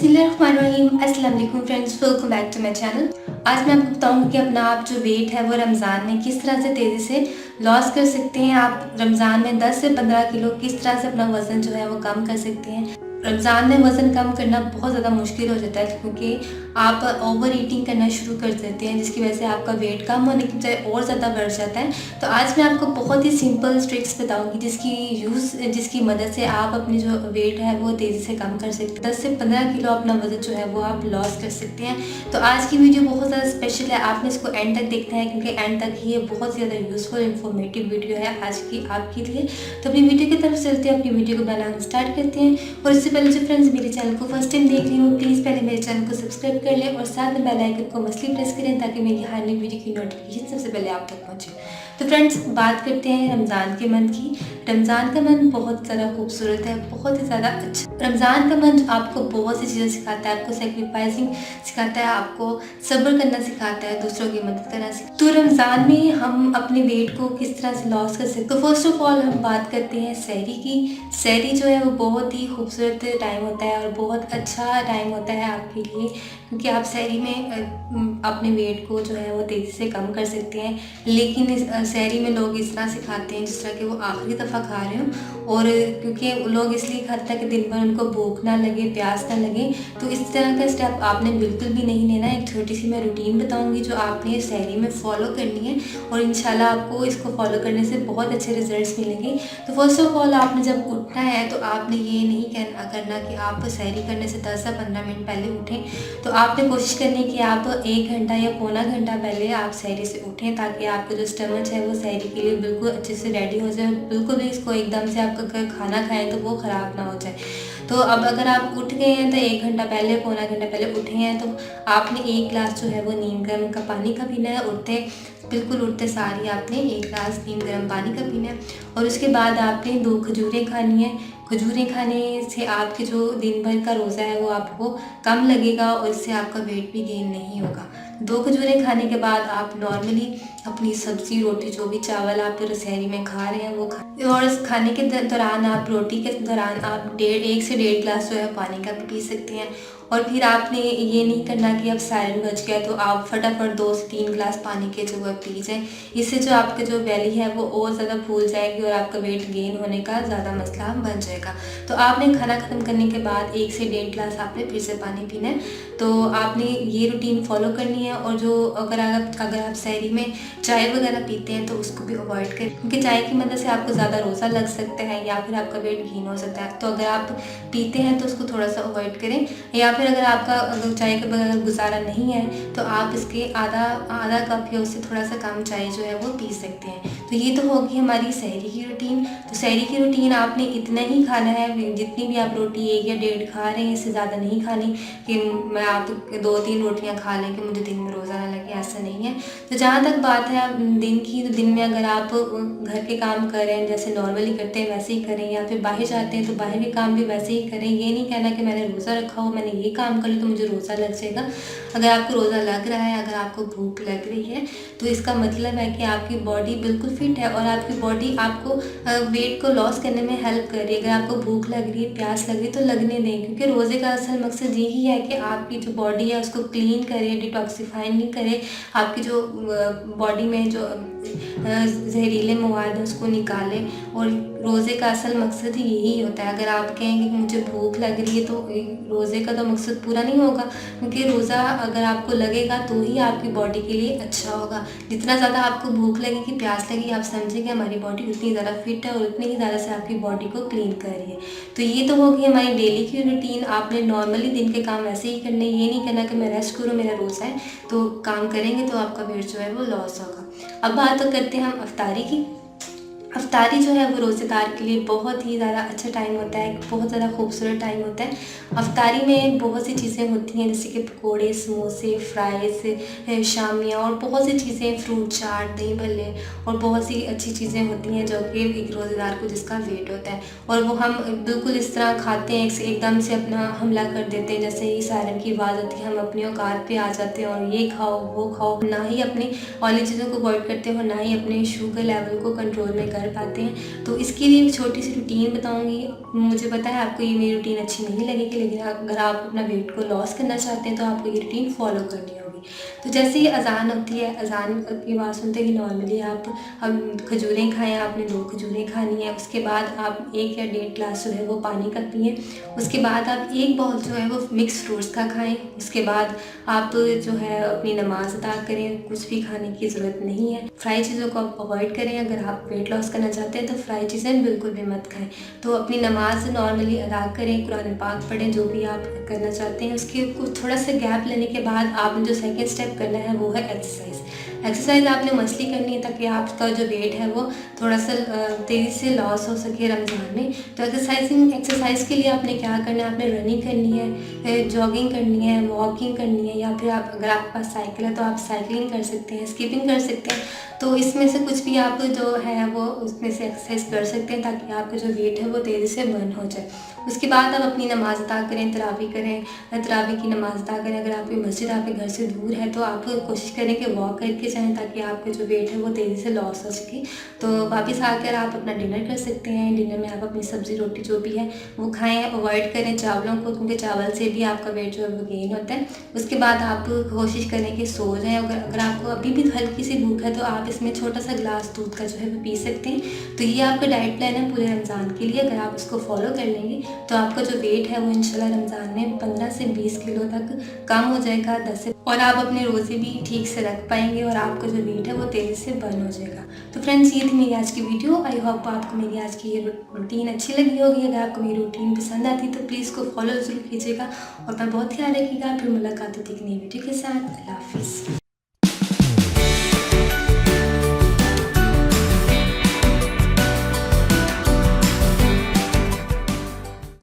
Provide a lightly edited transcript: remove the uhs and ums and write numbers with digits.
बिस्मिल्लाहिर्रहमानिर्रहीम। अस्सलाम वालेकुम friends, welcome back to my channel. आज मैं आपको बताऊंगी कि अपना आप जो वेट है वो रमज़ान में किस तरह से तेज़ी से लॉस कर सकते हैं। आप रमज़ान में 10 से 15 किलो किस तरह से अपना वज़न जो है वो कम कर सकते हैं। रमज़ान में वज़न कम करना बहुत ज़्यादा मुश्किल हो जाता है क्योंकि आप ओवर ईटिंग करना शुरू कर देते हैं, जिसकी वजह से आपका वेट कम होने की बजाय और ज़्यादा बढ़ जाता है। तो आज मैं आपको बहुत ही सिंपल ट्रिक्स बताऊंगी जिसकी मदद से आप अपनी जो वेट है वो तेज़ी से कम कर सकते हैं। 10 से 15 किलो अपना वज़न जो है वो आप लॉस कर सकते हैं। तो आज की वीडियो बहुत ज़्यादा स्पेशल है, आपने इसको एंड तक देखना है क्योंकि एंड तक ही ये बहुत ज़्यादा यूज़फुल इन्फॉर्मेटिव वीडियो है आज की आपके लिए। तो अपनी वीडियो की तरफ चलते हैं, अपनी वीडियो को बनाना स्टार्ट करते हैं। और इससे पहले जो फ्रेंड्स मेरे चैनल को फर्स्ट टाइम देख रही हूँ, प्लीज़ पहले मेरे चैनल को सब्सक्राइब कर लें और साथ में बेल आइकन को मस्टली प्रेस करें ताकि मेरी हर नई वीडियो की नोटिफिकेशन सबसे पहले आप तक पहुँचे। तो फ्रेंड्स बात करते हैं रमज़ान के मंथ की। रमज़ान का मंथ बहुत ज़्यादा खूबसूरत है, बहुत ही ज़्यादा अच्छा। रमज़ान का मंथ आपको बहुत सी चीज़ें सिखाता है, आपको सेक्रीफाइसिंग सिखाता है, आपको सब्र करना सिखाता है, दूसरों की मदद करना सिखाता है। तो रमज़ान में हम अपने वेट को किस तरह से लॉस कर सकते हैं। तो फर्स्ट ऑफ ऑल हम बात करते हैं सहरी की। सहरी जो है वो बहुत ही खूबसूरत टाइम होता है और बहुत अच्छा टाइम होता है आपके लिए, क्योंकि आप सहरी में अपने वेट को जो है वो तेज़ी से कम कर सकते हैं। लेकिन इस सहरी में लोग इस तरह से खाते हैं जिस तरह कि वो आखिरी दफ़ा खा रहे हों, और क्योंकि लोग इसलिए खाते हैं कि दिन भर उनको भूख ना लगे, प्यास ना लगे। तो इस तरह का स्टेप आपने बिल्कुल भी नहीं लेना है। एक छोटी सी मैं रूटीन बताऊंगी जो आपने सहरी में फॉलो करनी है और इंशाल्लाह आपको इसको फॉलो करने से बहुत अच्छे रिजल्ट्स मिलेंगे। तो फर्स्ट ऑफ ऑल आपने जब उठना है तो आपने ये नहीं करना कि आप सहरी करने से 10 या 15 मिनट पहले उठें। तो आपने कोशिश करनी है कि आप 1 घंटा या पौना घंटा पहले आप सहरी से उठें ताकि आपका जो स्टमच है वो सहरी के लिए बिल्कुल अच्छे से रेडी हो जाए। बिल्कुल भी इसको एकदम से आप अगर खाना खाएं तो वो ख़राब ना हो जाए। तो अब अगर आप उठ गए हैं तो 1 घंटा पहले, पौना घंटा पहले उठे हैं तो आपने 1 गिलास जो है वो नीम गर्म का पानी का पीना है। बिल्कुल उठते सार ही आपने 1 गिलास नीम गर्म पानी का पीना है और उसके बाद आपने 2 खजूरें खानी है। खजूरें खाने से आपके जो दिन भर का रोज़ा है वो आपको कम लगेगा और इससे आपका वेट भी गेन नहीं होगा। 2 खजूरें खाने के बाद आप नॉर्मली अपनी सब्जी रोटी जो भी चावल आप सहरी में खा रहे हैं वो खा, और इस खाने के दौरान आप रोटी के दौरान आप 1 से 1.5 गिलास जो है पानी का भी पी सकते हैं। और फिर आपने ये नहीं करना कि अब सायरन बज गया तो आप फटाफट 2 से 3 गिलास पानी के जो है पी जाएं। इससे जो आपके जो बेली है वो और ज़्यादा फूल जाएगी और आपका वेट गेन होने का ज़्यादा मसला बन जाएगा। तो आपने खाना ख़त्म करने के बाद 1 से 1.5 गिलास आपने फिर से पानी पीना है। तो आपने ये रूटीन फॉलो करनी है। और जो अगर आप सहरी में चाय वगैरह पीते हैं तो उसको भी अवॉइड करें, क्योंकि चाय की मदद से आपको ज़्यादा रोज़ा लग सकता है या फिर आपका वेट गेन हो सकता है। तो अगर आप पीते हैं तो उसको थोड़ा सा अवॉइड करें, या फिर अगर चाय के बगैर गुजारा नहीं है तो आप इसके आधा कप या उससे थोड़ा सा कम चाय जो है वो पी सकते हैं। तो ये तो होगी हमारी सहरी की रूटीन। तो सहरी की रूटीन आपने इतना ही खाना है, जितनी भी आप रोटी 1 या 1.5 खा रहे हैं इससे ज़्यादा नहीं खानी कि मैं आप 2-3 रोटियां खा लें कि मुझे दिन में रोज़ा ना लगे, ऐसा नहीं है। तो जहाँ तक बात है दिन की, तो दिन में अगर आप घर के काम कर रहे हैं जैसे नॉर्मली करते हैं वैसे ही करें, या फिर बाहर जाते हैं तो बाहर के काम भी वैसे ही करें। ये नहीं कहना कि मैंने रोज़ा रखा हो, मैंने ये काम कर लिया तो मुझे रोज़ा लग जाएगा। अगर आपको रोज़ा लग रहा है, अगर आपको भूख लग रही है तो इसका मतलब है कि आपकी बॉडी बिल्कुल फिट है और आपकी बॉडी आपको वेट को लॉस करने में हेल्प कर रही है। अगर आपको भूख लग रही है, प्यास लग रही है तो लगने दें, क्योंकि रोज़े का असल मकसद यही है कि आपकी जो बॉडी है उसको क्लीन करे, डिटॉक्सिफाई नहीं करे, आपकी जो बॉडी में जो जहरीले मवाद हैं उसको निकाले। और रोज़े का असल मकसद ही यही होता है। अगर आप कहेंगे कि मुझे भूख लग रही है तो रोज़े का तो मकसद पूरा नहीं होगा, क्योंकि रोज़ा अगर आपको लगेगा तो ही आपकी बॉडी के लिए अच्छा होगा। जितना ज़्यादा आपको भूख लगेगी, प्यास लगेगी, आप समझेंगे हमारी बॉडी उतनी ज़्यादा फिट है और उतनी ही ज़्यादा से आपकी बॉडी को क्लीन कर रही है। तो ये तो होगी हमारी डेली की रूटीन। आपने नॉर्मली दिन के काम वैसे ही करने, ये नहीं करना कि मैं रेस्ट करूँ, मेरा रोज़ा है। तो काम करेंगे तो आपका वेट जो है वो लॉस होगा। अब बात तो करते हैं हम अफ्तारी की। अफ्तारी जो है वो रोज़ेदार के लिए बहुत ही ज़्यादा अच्छा टाइम होता है, बहुत ज़्यादा खूबसूरत टाइम होता है। अफ्तारी में बहुत सी चीज़ें होती हैं जैसे कि पकोड़े, समोसे, फ्राइज़, शामियाँ और बहुत सी चीज़ें, फ्रूट चाट, दही भल्ले और बहुत सी अच्छी चीज़ें होती हैं जो कि एक रोज़ेदार को जिसका वेट होता है। और वो हम बिल्कुल इस तरह खाते हैं, एकदम से अपना हमला कर देते हैं। जैसे ही सायरन की आवाज़ होती है हम अपनी औकात पे आ जाते हैं और ये खाओ वो खाओ, ना ही अपनी ऑयली चीज़ों को अवॉइड करते हैं और ना ही अपने शुगर लेवल को कंट्रोल में कर कर पाते हैं। तो इसके लिए एक छोटी सी रूटीन बताऊँगी। मुझे पता है आपको ये मेरी रूटीन अच्छी नहीं लगेगी, लेकिन अगर आप अपना वेट को लॉस करना चाहते हैं तो आपको ये रूटीन फॉलो करनी होगी। तो जैसे ही अज़ान होती है, अज़ान की आवाज़ सुनते ही नॉर्मली आप हम खजूरें खाएँ, आपने 2 खजूरें खानी है। उसके बाद आप 1 या 1.5 ग्लास जो है वो पानी का पिएँ। उसके बाद आप 1 बाउल जो है वो मिक्स फ्रूट्स का खाएँ। उसके बाद आप जो है अपनी नमाज़ अदा करें, कुछ भी खाने की ज़रूरत नहीं है। फ्राई चीज़ों को आप अवॉइड करें। अगर आप वेट लॉस करना चाहते हैं तो फ्राई चीज़ें बिल्कुल भी मत खाएँ। तो अपनी नमाज़ नॉर्मली अदा करें, कुरान पाक पढ़ें, जो भी आप करना चाहते हैं। उसके कुछ थोड़ा सा गैप लेने के बाद आपने जो सेकंड स्टेप करना है वो है एक्सरसाइज। एक्सरसाइज आपने मस्टली करनी है ताकि आपका जो वेट है वो थोड़ा सा तेज़ी से लॉस हो सके रमज़ान में। तो एक्सरसाइज के लिए आपने क्या करना है, आपने रनिंग करनी है, जॉगिंग करनी है, वॉकिंग करनी है, या फिर आप अगर आपके पास साइकिल है तो आप साइकिलिंग कर सकते हैं, स्किपिंग कर सकते हैं। तो इसमें से कुछ भी आप जो है वो उसमें से एक्सरसाइज कर सकते हैं ताकि आपका जो वेट है वो तेज़ी से बर्न हो जाए। उसके बाद आप अपनी नमाज़ अदा करें, तरावी करें, तरावी की नमाज़ अदा करें। अगर आपकी मस्जिद आपके घर से दूर है तो आप कोशिश करें कि वॉक करके जाएँ ताकि आपका जो वेट है वो तेज़ी से लॉस हो सके। तो वापस आकर आप अपना डिनर कर सकते हैं। डिनर में आप अपनी सब्ज़ी रोटी जो भी है वो खाएँ, अवॉइड करें चावलों को, क्योंकि चावल से भी आपका वेट जो है वो गेन होता है। उसके बाद आप कोशिश करें कि सो जाएँ। अगर आपको अभी भी हल्की सी भूख है तो आप इसमें छोटा-सा ग्लास दूध का जो है वो पी सकते हैं। तो ये आपका डाइट प्लान है पूरे रमज़ान के लिए। अगर आप इसको फॉलो कर लेंगे तो आपका जो वेट है वो इंशाल्लाह रमज़ान में 15 से 20 किलो तक कम हो जाएगा, 10 से, और आप अपने रोज़े भी ठीक से रख पाएँगे और आपका जो वेट है वो तेज़ी से बर्न हो जाएगा। तो फ्रेंड्स, ये थी मेरी आज की वीडियो। आई होप आपको मेरी आज की ये रूटीन अच्छी लगी होगी। अगर आपको मेरी रूटीन पसंद आती तो प्लीज़ इसको फॉलो ज़रूर कीजिएगा और अपना बहुत ख्याल रखिएगा। फिर मुलाकात होती है एक नई वीडियो के साथ। अल्लाह हाफ़िज़।